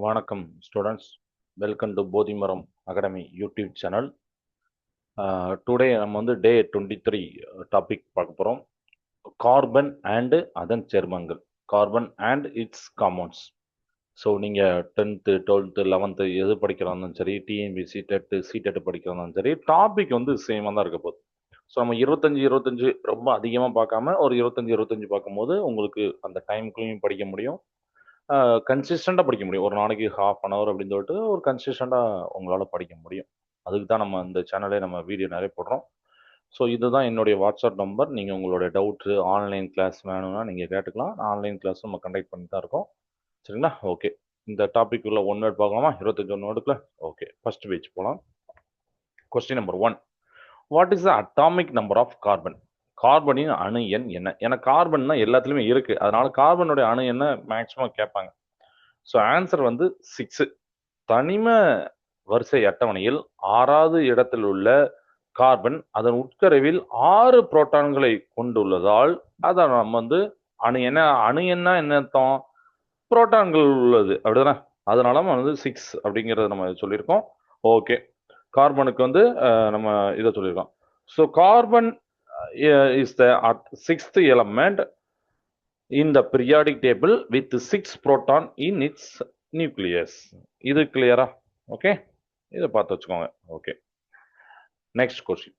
வணக்கம் ஸ்டூடெண்ட்ஸ், welcome to Bodhimaram academy YouTube channel. Today நம்ம வந்து டே 23 டாபிக் பார்க்க போகிறோம். கார்பன் அண்டு அதன் சேர்மங்கள், carbon and it's compounds. So நீங்கள் 10th 12th 11th எது படிக்கிறதாலும் சரி, டிஎன்பிசி டெட்டு சிடெட்டு படிக்கிறதாலும் சரி, டாபிக் வந்து சேமாக தான் இருக்க போகுது. ஸோ நம்ம 25 ரொம்ப அதிகமாக பார்க்காம ஒரு 25 பார்க்கும்போது உங்களுக்கு அந்த டைமுக்குள்ளேயும் படிக்க முடியும், கன்சிஸ்டண்டாக படிக்க முடியும். ஒரு நாளைக்கு ஹாஃப் அன் ஹவர் அப்படின்னு சொல்லிட்டு ஒரு கன்சிஸ்டண்டாக உங்களால் படிக்க முடியும். அதுக்கு தான் நம்ம இந்த சேனலே நம்ம வீடியோ நிறைய போடுறோம். ஸோ இதுதான் என்னுடைய வாட்ஸ்அப் நம்பர். நீங்கள் உங்களோட டவுட்ஸு, ஆன்லைன் கிளாஸ் வேணும்னா நீங்கள் கேட்டுக்கலாம். ஆன்லைன் கிளாஸ் நம்ம கண்டக்ட் பண்ணி தான் இருக்கோம். சரிங்களா? ஓகே, இந்த டாபிக் உள்ள ஒன் வேர்ட் பார்க்கலாமா? 21 வேர்டுக்குள்ள. ஓகே, ஃபர்ஸ்ட் பேஜ் போகலாம். Question number 1, what is the atomic number of carbon? கார்பனின் அணு எண் என்ன? ஏன்னா கார்பன் தான் எல்லாத்துலேயுமே இருக்கு, அதனால கார்பனுடைய அணு எண்ணை மேக்ஸிமம் கேட்பாங்க. ஸோ ஆன்சர் வந்து 6. தனிம வரிசை அட்டவணையில் 6வது இடத்தில் உள்ள கார்பன் அதன் உட்கருவில் 6 புரோட்டான்களை கொண்டுள்ளதால் அதை நம்ம வந்து அணு என்ன அர்த்தம்? புரோட்டான்கள் உள்ளது, அப்படிதானே? அதனால நம்ம வந்து 6 அப்படிங்கிறத நம்ம சொல்லியிருக்கோம். ஓகே, கார்பனுக்கு வந்து நம்ம இதை சொல்லியிருக்கோம். So carbon is the 6th element in the periodic table with 6 proton in its nucleus. இது கிளியரா? ஓகே, இதை பார்த்து வச்சுக்கோங்க. Okay, next question.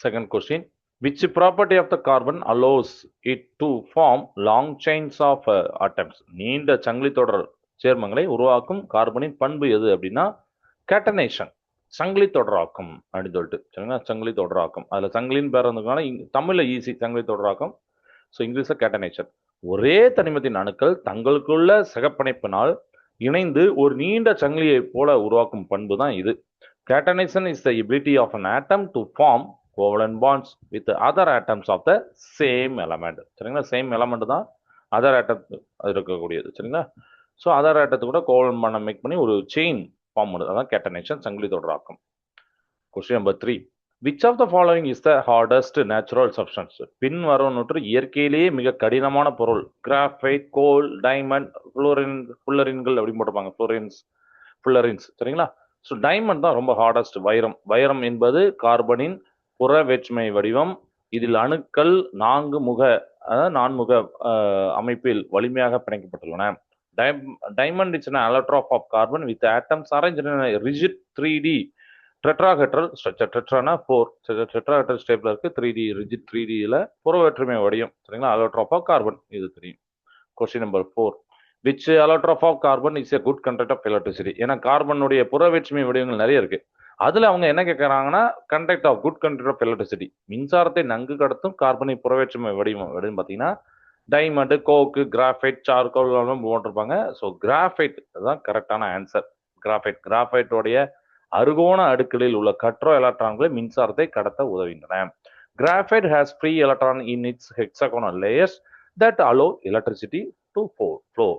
Second question, which property of the carbon allows it to form long chains of atoms? நீண்ட சங்கிலி தொடர் சேர்மங்களை உருவாக்கும் கார்பனின் பண்பு எது அப்படின்னா கேட்டனேஷன், சங்கிலி தொடராக்கம் அப்படின்னு சொல்லிட்டு. சரிங்களா? சங்கிலி தொடராக்கம், அதில் சங்கிலின்னு பேர் வந்ததுனால தமிழில் ஈஸி, சங்கிலி தொடராக்கம். ஸோ இங்கிலீஷில் கேட்டனேஷன். ஒரே தனிமத்தின் அணுக்கள் தங்களுக்குள்ள சகப்பிணைப்பினால் இணைந்து ஒரு நீண்ட சங்கிலியை போல உருவாக்கும் பண்பு தான் இது. Catenation is the ability of an atom to form covalent bonds with other atoms of the same element. சரிங்களா? சேம் எலமெண்ட் தான் அதர் ஆட்டம் இருக்கக்கூடியது. சரிங்களா? ஸோ அதர் ஆட்டத்தை கூட கோவலன்ட் பாண்டை மேக் பண்ணி ஒரு செயின் ஃபார்ம் பண்ணுது, அதான் கேட்டனேஷன், சங்கிலி தொடராக்கம். Question number 3, which of the following is the hardest natural substance? பின் வரவனொன்று இயற்கையிலேயே மிக கடினமான பொருள். கிராஃபைட், கோல், டைமண்ட், புல்லரின்கள் அப்படின்னு போட்டிருப்பாங்க. புல்லரின்ஸ். சரிங்களா? ஸோ டைமண்ட் தான் ரொம்ப ஹார்டஸ்ட். வைரம் என்பது கார்பனின் புற வேற்றுமை வடிவம். இதில் அணுக்கள் நான்முக அமைப்பில் வலிமையாக பிணைக்கப்பட்டுள்ளன. Diamond is an allotrope of carbon with atoms arranged in a rigid 3D tetrahedral structure. டெட்ரானா 4, டெட்ராஹெட்ரல் ஸ்டேப்ல இருக்கு. 3D ரிஜிட் 3Dல புற வேற்றுமை வடிவம். சரிங்களா? அலோட்ரோப் ஆஃப் கார்பன், இது தெரியும். Question number 4, which allotrope of carbon is a good conduct of electricity? ஏன்னா கார்பனுடைய புற வேற்றுமை வடிவங்கள் நிறைய இருக்கு. அதுல அவங்க என்ன கேட்கறாங்கன்னா conduct of good conduct of electricity, மின்சாரத்தை நன்கு கடத்தும் கார்பனை புறவேற்றுமை வடிவம் அப்படின்னு பார்த்தீங்கன்னா டைமண்ட், கோக்கு, கிராஃபைட், சார்கோல் போட்டிருப்பாங்க. ஸோ கிராஃபைட் தான் கரெக்டான ஆன்சர். கிராஃபைட்டோடைய அறுகோண அடுக்களில் உள்ள கற்றோ எலக்ட்ரான்களை மின்சாரத்தை கடத்த உதவுகின்றன. Graphite has free electron in its hexagonal layers that allow electricity to flow.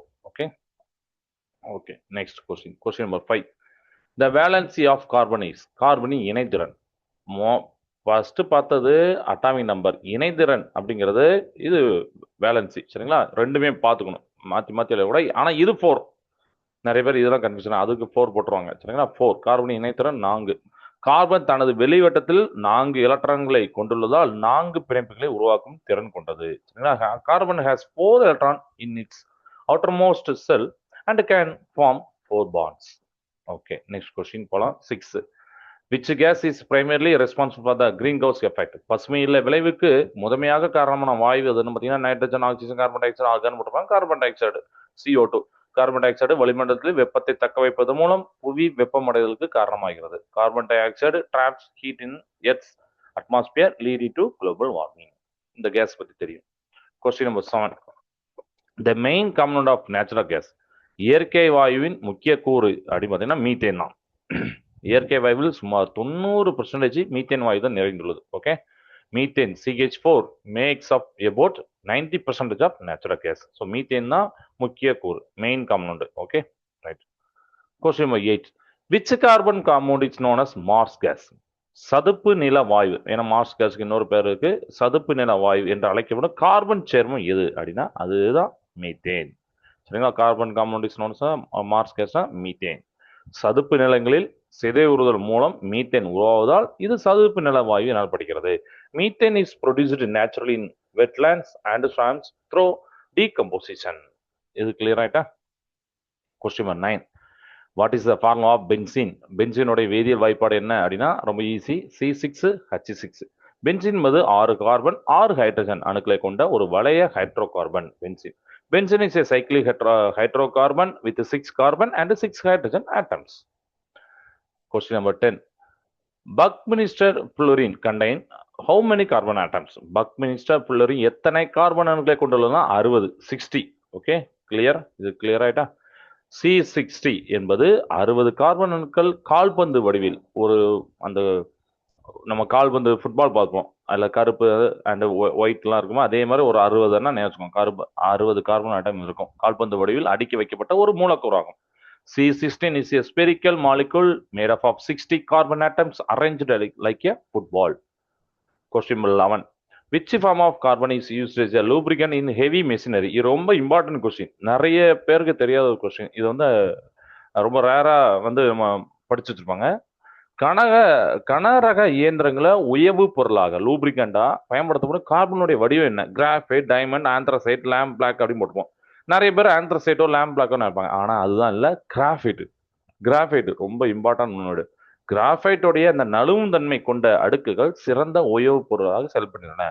Okay, next question. Question number 5, the valency of carbon is? கார்பனின் இணைதிறன். ஃபர்ஸ்ட் பார்த்தது அட்டாமிக் நம்பர், இணைதிறன் அப்படிங்கிறது இது வேலன்சி. சரிங்களா? ரெண்டுமே பார்த்துக்கணும், மாற்றி கூட. ஆனால் இது 4. நிறைய பேர் இதெல்லாம் கன்ஃபியூஷன், அதுக்கு 4 போட்டுருவாங்க. சரிங்களா? 4 கார்பனின் இணைத்திறன் 4. கார்பன் தனது வெளிவட்டத்தில் 4 எலக்ட்ரான்களை கொண்டுள்ளதால் 4 பிணைப்புகளை உருவாக்கும் திறன் கொண்டது. சரிங்களா? Carbon has 4 electron in its outermost shell and can form 4 bonds. Okay, next question போலாம். 6, which gas is primarily responsible for the greenhouse effect? பசுமை இல்ல விளைவுக்கு முதன்மையாக காரணமான வாயு எதுன்னு பார்த்தீங்கன்னா nitrogen, oxygen, carbon dioxide, argon போட்டிருப்பாங்க. Carbon dioxide, CO2. Carbon dioxide வளிமண்டலத்தில் வெப்பத்தை தக்க வைப்பது மூலம் புவி வெப்பமடைதலுக்கு காரணமாகிறது. Carbon dioxide traps heat in Earth's atmosphere leading to global warming. இந்த கேஸ் பத்தி தெரியும். Question number 7, the main component of natural gas? இயற்கை வாயுவின் முக்கிய கூறு அப்படின்னு பார்த்தீங்கன்னா மீத்தேன் தான். இயற்கை வாயுவில் சுமார் 90% மீத்தேன் வாயு தான் நிறைந்துள்ளது. Okay, methane CH4 makes up about 90% of natural gas. So methane தான் முக்கிய கூறு, main compound. Okay, right. Question number 8, which carbon compound is known as marsh gas? சதுப்பு நில வாயு. ஏன்னா மார்ஸ் கேஸுக்கு இன்னொரு பேர் இருக்கு, சதுப்பு நில வாயு என்று அழைக்கப்படும் கார்பன் சேர்மம் எது அப்படின்னா அதுதான் மீத்தேன். சரிங்களா? Carbon compound is known as marsh gas methane. சதுப்பு நிலங்களில் சிதைவுறுதல் மூலம் மீத்தேன் உருவாவதால் இது சதுப்பு நில வாயு எனப்படுகிறது. Methane is produced naturally in wetlands and swamps through decomposition. இது கிளியர் ஆயிட்டா? Question number 9. What is the formula of benzene? பென்சீனோட வேதியியல் வாய்ப்பாடு என்ன அப்படின்னா ரொம்ப ஈஸி. C6H6. பென்சீன் என்பது 6 கார்பன் 6 ஹைட்ரஜன் அணுக்களை கொண்ட ஒரு வளைய hydrocarbon benzene. Benzene is a cyclic hydrocarbon with 6 carbon and 6 hydrogen atoms. Question number 10. Buckminster fullerene contain how many carbon atoms? Buckminster fullerene எத்தனை கார்பன் அணுக்களை கொண்டுள்ளதுனா 60, 60. Okay, clear? இது clear ஆயிட்டா? C60 என்பது 60 கார்பன் அணுக்கள் கால்பந்து வடிவில். ஒரு அந்த நம்ம கால்பந்து ஃபுட்பால் பார்ப்போம், அதில் கருப்பு அண்ட் ஒயிட்லாம் இருக்குமோ அதே மாதிரி ஒரு 60ன்னா நினைச்சுக்கோங்க. 60 கார்பன் ஆட்டம் இருக்கும் கால்பந்து வடிவில் அடுக்கி வைக்கப்பட்ட ஒரு மூலக்கூறாகும். C16 is a spherical molecule made up of 60 carbon atoms arranged like a football. Question number 11. Which form of carbon is used as a lubricant in heavy machinery? இது ரொம்ப இம்பார்ட்டன்ட் கொஸ்டின், நிறைய பேருக்கு தெரியாத ஒரு கொஸ்டின். இது வந்து ரொம்ப ரேரா வந்து நம்ம படிச்சு வச்சிருப்பாங்க. கனரக இயந்திரங்களை உயவு பொருளாக லூப்ரிகண்டா பயன்படுத்தப்படும் கார்பனுடைய வடிவம் என்ன? Graphite, diamond, anthracite, lamp black அப்படின்னு போட்டுப்போம். நிறைய பேர் ஆந்த்ரசைட்டோ லேம்ப் பிளாக்கோ நினைப்பாங்க, ஆனா அதுதான் இல்ல, கிராஃபைட். கிராஃபைட் ரொம்ப இம்பார்ட்டன்ட் முன்னோடு. கிராஃபைட்டோடைய அந்த நழுவும் தன்மை கொண்ட அடுக்குகள் சிறந்த உயவு பொருளாக செயல்படுகின்றன.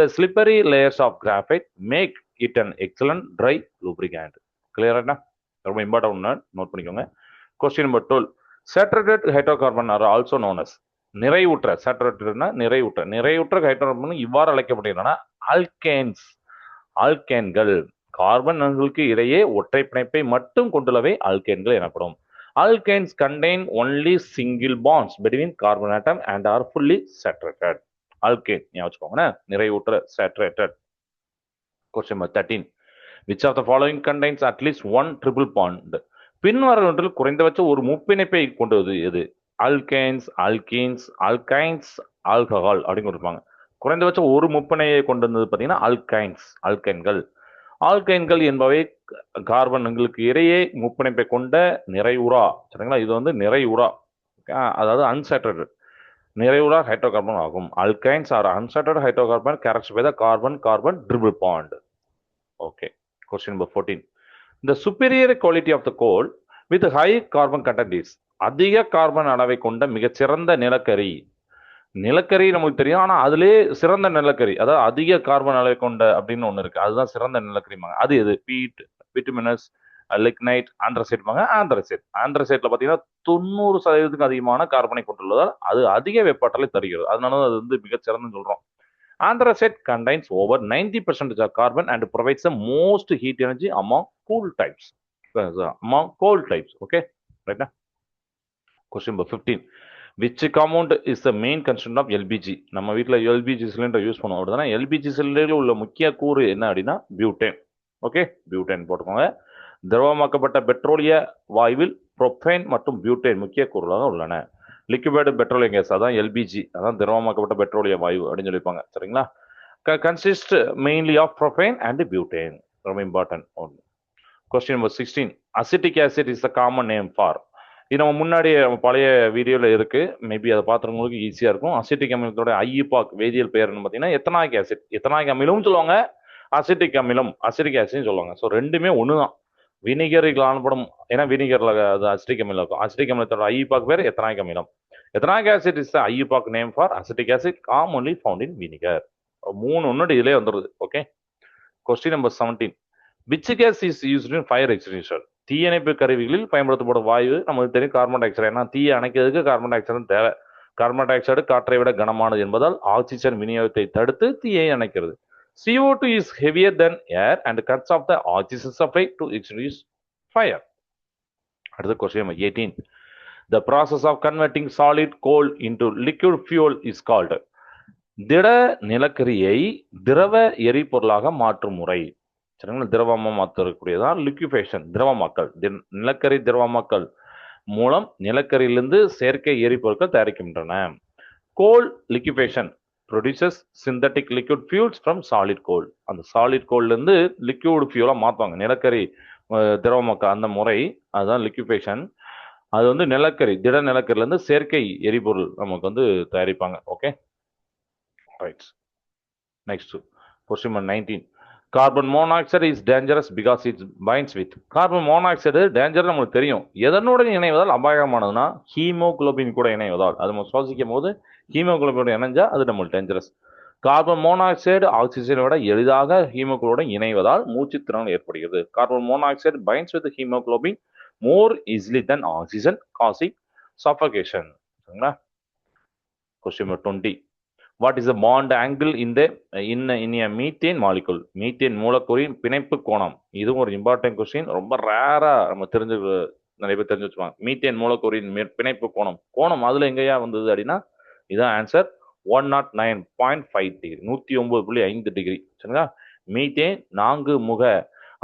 The slippery layers of graphite make it an excellent dry lubricant. கிளியரா? ரொம்ப இம்பார்ட்டன்ட், நோட் பண்ணிக்கோங்க. Question number 12. Saturated hydrocarbon are also known as நிறைவுற்ற, சேச்சுரேட்டட்னா நிறைவுற்ற ஹைட்ரோகார்பன் இவ்வாறு அழைக்கப்படுகின்றன ஆல்கேன்ஸ். ஆல்கேன்கள் கார்பன் அணுக்களுக்கு இடையே ஒற்றை பிணைப்பை மட்டும் கொண்டுள்ளவை ஆல்கேன்கள் எனப்படும். Alkanes contain only single bonds between carbon atom and are fully saturated. Alkane ஞாபகம் நிறைவுற்ற, saturated. Question number 13. Which of the following contains at least one triple bond? பின்வருவற்றில் குறைந்தபட்ச ஒரு முப்பிணைப்பை கொண்டது எது? ஆல்கைன்ஸ், ஆல்கீன்ஸ், ஆல்கைன்ஸ், ஆல்கஹால் அப்படின்னு கொடுப்பாங்க. குறைந்தபட்சம் ஒரு முப்பிணையை கொண்டிருந்தது பார்த்தீங்கன்னா ஆல்கைன்ஸ், ஆல்கைன்கள். ஆல்கைன்கள் என்பவை கார்பன்களுக்கு இடையே முப்பிணைப்பை கொண்ட நிறைவுறா. சரிங்களா? இது வந்து நிறைவுறா, அதாவது அன்சாச்சுரேட்டட் நிறைவுறா ஹைட்ரோகார்பன் ஆகும். Alkynes are unsaturated hydrocarbon characterized by the carbon carbon triple bond. Okay, question number 14. The superior quality of the coal with high carbon content is அதிக கார்பன் அளவை கொண்ட மிகச்சிறந்த நிலக்கரி. நிலக்கரி நமக்கு தெரியும், ஆனா அதுலேயே சிறந்த நிலக்கரி, அதாவது அதிக கார்பன் அளவை கொண்ட அப்படின்னு ஒண்ணு இருக்கு, அதுதான் சிறந்த நிலக்கரிமாங்க. அது எது? Peat, bituminous, lignite, anthracite. ஆந்த்ரசைட்ல பாத்தீங்கன்னா 90% அதிகமான கார்பனை கொண்டுள்ளதால் அது அதிக வெப்பாற்றலை தருகிறது. அதனால அது வந்து மிகச்சிறந்தன்னு சொல்றோம். Anthracite contains over 90% of carbon and provides the most heat energy among coal types. Okay, right now. Question number 15. Which compound is the main constituent of LPG? நம்ம வீட்டில் LPG சிலிண்டர் யூஸ் பண்ணுவோம் அப்படின்னா LPG சிலிண்டரில் உள்ள முக்கிய கூறு என்ன அப்படின்னா பியூட்டேன். ஓகே, பியூட்டேன் போட்டுக்கோங்க. திரவமாக்கப்பட்ட பெட்ரோலிய வாயுவில் புரோப்பேன் மற்றும் பியூட்டேன் முக்கிய கூறுகளாக உள்ளன. லிக்விட் பெட்ரோலியம் கேஸ், அதான் எல்பிஜி, அதான் திரவமாக்கப்பட்ட பெட்ரோலிய வாயு அப்படின்னு சொல்லியிருப்பாங்க. சரிங்களா? Consist mainly of propane and butane. ரொம்ப இம்பார்ட்டன்ட் ஒன்று. Question number 16. Acetic acid is the common name for. இது நம்ம முன்னாடி பழைய வீடியோவில் இருக்கு, மேபி அதை பார்த்துறவங்களுக்கு ஈஸியாக இருக்கும். அசிட்டிக் அமிலத்தோட ஐயுபாக் வேதியியல் பெயர்னு பார்த்தீங்கன்னா எத்தனாயிக் ஆசிட். எத்தனாயிக் அமிலம் சொல்லுவாங்க, அசிட்டிக் அமிலம், அசிட்டிக் ஆசிட்னு சொல்லுவாங்க. ஸோ ரெண்டுமே ஒன்று தான். வினிகரில் காணப்படும், ஏன்னா வினிகர்ல அது அசிட்டிக் அமிலம் இருக்கும். அசிட்டிக் அமிலத்தோட ஐயுபாக் பேர் எத்தனாயிக் அமிலம். Ethanoic acid is the IUPAC name for acetic acid commonly found in vinegar. 3 ஒன்று இதிலே வந்துடுது. Okay, question number 17. Which gas is used in fire extinguisher? தீயணைப்பு கருவிகளில் பயன்படுத்தப்படும் வாயு நமக்கு தெரியும் கார்பன் டை ஆக்சைடு. ஏன்னா தீயை அணைக்கிறதுக்கு கார்பன் டை ஆக்சைடு தேவை. கார்பன் டை ஆக்சைடு காற்றை விட கனமானது என்பதால் ஆக்சிஜன் விநியோகத்தை தடுத்து தீயை அணைக்கிறது. CO2 is heavier than air and cuts off the oxygen supply to extinguish fire. அடுத்த question number 18. The process of converting solid coal into liquid fuel is called. திட நிலக்கரியை திரவ எரிபொருளாக மாற்றும் முறை. சரிங்களா? திரவமா மாற்றக்கூடியதான் லிக்விஃபேஷன், திரவமாக்கல். நிலக்கரி திரவமாக்கல் மூலம் நிலக்கரியிலிருந்து செயற்கை எரிபொருட்கள் தயாரிக்கின்றன. Coal liquefaction produces synthetic liquid fuels from solid coal. அந்த சாலிட் கோல்ல இருந்து லிக்விட் ஃபியூலா மாற்றுவாங்க. நிலக்கரி திரவமாக்க அந்த முறை, அதுதான் லிக்விஃபேஷன். அது வந்து நிலக்கரி, திட நிலக்கரியிலேருந்து செயற்கை எரிபொருள் நமக்கு வந்து தயாரிப்பாங்க. Okay, right. Next question number 19. Carbon monoxide is dangerous because it's binds with. Carbon monoxide danger நமக்கு தெரியும். எதனுடன் இணைவதால் அபாயமானதுன்னா ஹீமோகுளோபின் கூட இணைவதால். அது நம்ம சுவாசிக்கும் போது ஹீமோகுளோபின் இணைஞ்சா அது நம்மளுக்கு டேஞ்சரஸ். கார்பன் மோனாக்சைடு ஆக்சிஜனை விட எளிதாக ஹீமோகுளோபின் இணைவதால் மூச்சு திறன் ஏற்படுகிறது. Carbon monoxide binds with haemoglobin more easily than oxygen causing suffocation. சரிங்களா? Question number 20. What is the bond angle in a methane molecule? Methane மூலக்கூறின் பிணைப்பு கோணம். இதுவும் ஒரு இம்பார்ட்டன்ட் கொஸ்டின். ரொம்ப ரேரா நம்ம நிறைய பேர் தெரிஞ்சு வச்சுப்பாங்க. மீத்தேன் மூலக்கூறின் பிணைப்பு கோணம். கோணம் அதுல எங்கேயா வந்தது அப்படின்னா இதான் ஆன்சர். 109.5 degree, 109.5 degree. சரிங்களா? மீத்தேன் 4 முக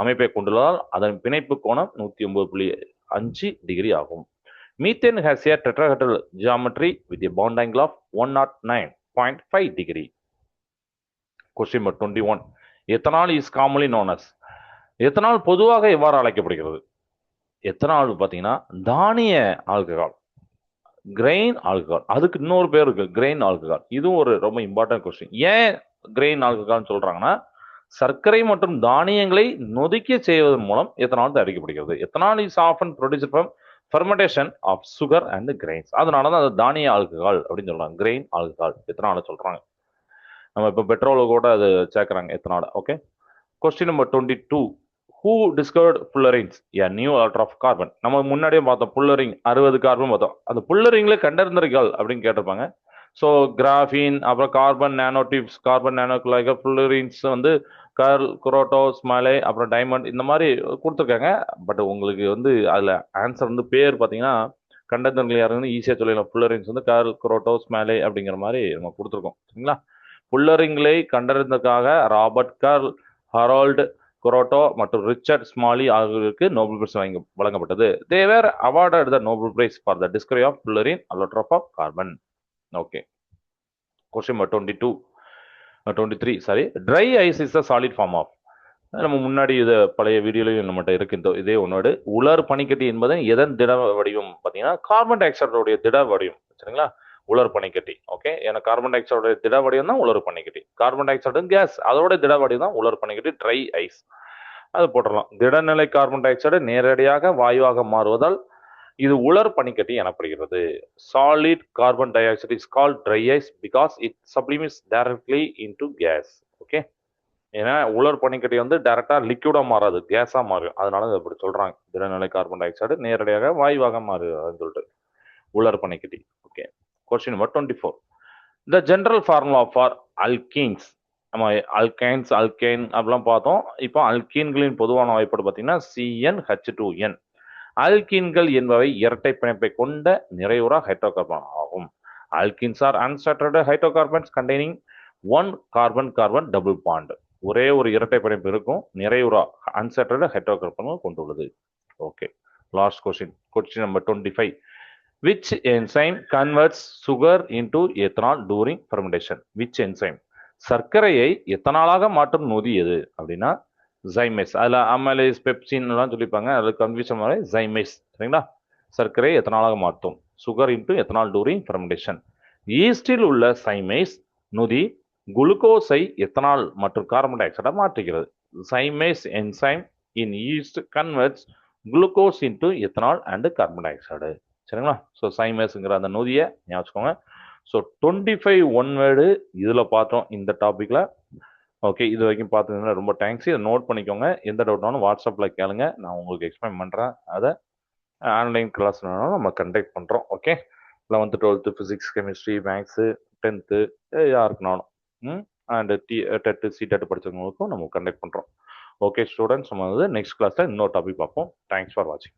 அமைப்பை கொண்டுள்ளதால் அதன் பிணைப்பு கோணம் 109.5 டிகிரி ஆகும். Methane has a tetrahedral geometry with a bond angle of 109.5 degree. Question number 21. Ethanol is commonly known as. Ethanol பொதுவாக எவ்வாறு அழைக்கப்படுகிறது? எத்தனால் பார்த்தீங்கன்னா தானிய ஆல்கஹால், கிரெயின் ஆல்கஹால். அதுக்கு இன்னொரு பேர் இருக்கு, கிரெயின் ஆல்கஹால். இதுவும் ஒரு ரொம்ப இம்பார்ட்டன்ட் கொஸ்டின். ஏன் கிரெயின் ஆல்கஹால்னு சொல்றாங்கன்னா சர்க்கரை மற்றும் தானியங்களை நொதிக்க செய்வதன் மூலம் எத்தனால் தயாரிக்கப்படுகிறது. Ethanol is often produced from fermentation of sugar and grains. அதனால தான் அது தானிய ஆல்கஹால் அப்படின்னு சொல்றாங்க. கிரெயின் ஆல்கஹால் எத்தனால சொல்றாங்க. நம்ம இப்போ பெட்ரோல கூட அது சேர்க்குறாங்க எத்தனால. Okay, question number 22. Who discovered fullerenes a new allotrope of carbon? நம்ம முன்னாடியே பார்த்தோம், புல்லரிங் 60 கார்பன் பார்த்தோம். அந்த புல்லரிங்ல கண்டறிந்தீர்கள் அப்படின்னு கேட்டிருப்பாங்க. ஸோ கிராஃபின், அப்புறம் carbon nano tubes, carbon nano குழாய்கள், புல்லரின்ஸ் வந்து கர்ல், குரோட்டோஸ், மலை, அப்புறம் டைமண்ட், இந்த மாதிரி கொடுத்துருக்காங்க. பட் உங்களுக்கு வந்து அதில் ஆன்சர் வந்து பேர் பார்த்தீங்கன்னா கண்டறிந்தவர்கள் யாருன்னு ஈஸியாக சொல்லிடலாம். புல்லரின்ஸ் வந்து கர்ல், குரோட்டோஸ், மேலே அப்படிங்கிற மாதிரி நம்ம கொடுத்துருக்கோம். சரிங்களா? புல்லரிங்களை கண்டறிந்ததுக்காக ராபர்ட் கர்ல், ஹரால்டு குரோட்டோ மற்றும் ரிச்சர்ட் ஸ்மாலி ஆகியோருக்கு நோபல் பிரைஸ் வழங்கப்பட்டது. They were awarded the Nobel prize for the discovery of fullerene allotrope of carbon. Okay, question number 23. Sorry, dry ice is a solid form of. நம்ம முன்னாடி இதை பழைய வீடியோலையும் நம்மகிட்ட இருக்கின்றோ இதே ஒன்னோடு. உலர் பனிக்கட்டி என்பது எதன் திட வடிவம் பார்த்தீங்கன்னா கார்பன் டை ஆக்சைடோடைய திட வடிவம். சரிங்களா? உலர் பனிக்கட்டி. ஓகே, ஏன்னா கார்பன் டை ஆக்சைடோட திட வடிவம் தான் உலர் பனிக்கட்டி. கார்பன் டை ஆக்சைடு கேஸ், அதோட திட வடிவம் தான் உலர் பனிக்கட்டி, ட்ரை ஐஸ். அது போட்டுடலாம். திடநிலை கார்பன் டை ஆக்சைடு நேரடியாக வாயுவாக மாறுவதால் இது உலர் பனிக்கட்டி எனப்படுகிறது. Solid carbon dioxide is called dry ice because it sublimates directly into gas. Okay, ஏன்னா உலர் பனிக்கட்டி வந்து டைரக்டா லிக்விடா மாறாது, கேஸா மாறும். அதனால அப்படி சொல்றாங்க. திடநிலை கார்பன் டை ஆக்சைடு நேரடியாக வாயுவாக மாறுதுன்னு சொல்லிட்டு உலர் பனிக்கட்டி. Okay, question number 24. The general formula for alkenes. நம்ம அல்கைன்ஸ், அல்கைன் அப்படிலாம் பார்த்தோம். இப்போ அல்கீன்களின் பொதுவான வாய்ப்பாடு பார்த்தீங்கன்னா CnH2n. அல்கீன்கள் என்பவை இரட்டை பிணைப்பை கொண்ட நிறைவுறா ஹைட்ரோகார்பன் ஆகும். Alkenes are unsaturated hydrocarbons containing one carbon carbon double bond. ஒரே ஒரு இரட்டை பிணைப்பு இருக்கும், நிறைவுறா அன்சாச்சுரேட்டட் ஹைட்ரோகார்பன் கொண்டுள்ளது. Okay, last question, question number 25. Which enzyme converts sugar into ethanol during fermentation? Which enzyme? சர்க்கரையை எத்தனாலாக மாற்றும் நொதி எது அப்படின்னா ஜைமேஸ். அதில் அமலேஸ், பெப்சின் எல்லாம் சொல்லிப்பாங்க. அதில் கன்ஃபியூஷன் மாதிரி ஜைமேஸ். சரிங்களா? சர்க்கரையை எத்தனாலாக மாற்றும், sugar into ethanol during fermentation. ஈஸ்டில் உள்ள சைமேஸ் நொதி குளுக்கோஸை எத்தனால் மற்றும் கார்பன் டை ஆக்சைடாக மாற்றுகிறது. Zymase enzyme in yeast converts glucose into ethanol and carbon dioxide. சரிங்களா? ஸோ சைமேஸுங்கிற அந்த நொதியை ஞாபகம் வச்சுக்கோங்க. ஸோ 25 ஒன் வேர்டு இதில் பார்த்தோம் இந்த டாப்பிக்கில். ஓகே, இது வரைக்கும் பார்த்துருந்தீங்கன்னா ரொம்ப தேங்க்ஸ். இதை நோட் பண்ணிக்கோங்க. எந்த டவுட்னாலும் வாட்ஸ்அப்பில் கேளுங்க, நான் உங்களுக்கு எக்ஸ்பிளைன் பண்ணுறேன். அதை ஆன்லைன் கிளாஸ் வேணாலும் நம்ம கண்டக்ட் பண்ணுறோம். Okay, 11th 12th physics, chemistry, maths, 10th யாருக்குனாலும் அண்ட் டெட்டு சிடெட் படித்தவங்களுக்கும் நம்ம கண்டக்ட் பண்ணுறோம். ஓகே ஸ்டூடெண்ட்ஸ், நம்ம வந்து நெக்ஸ்ட் கிளாஸில் இன்னொரு டாபிக் பார்ப்போம். தேங்க்ஸ் ஃபார் வாட்சிங்.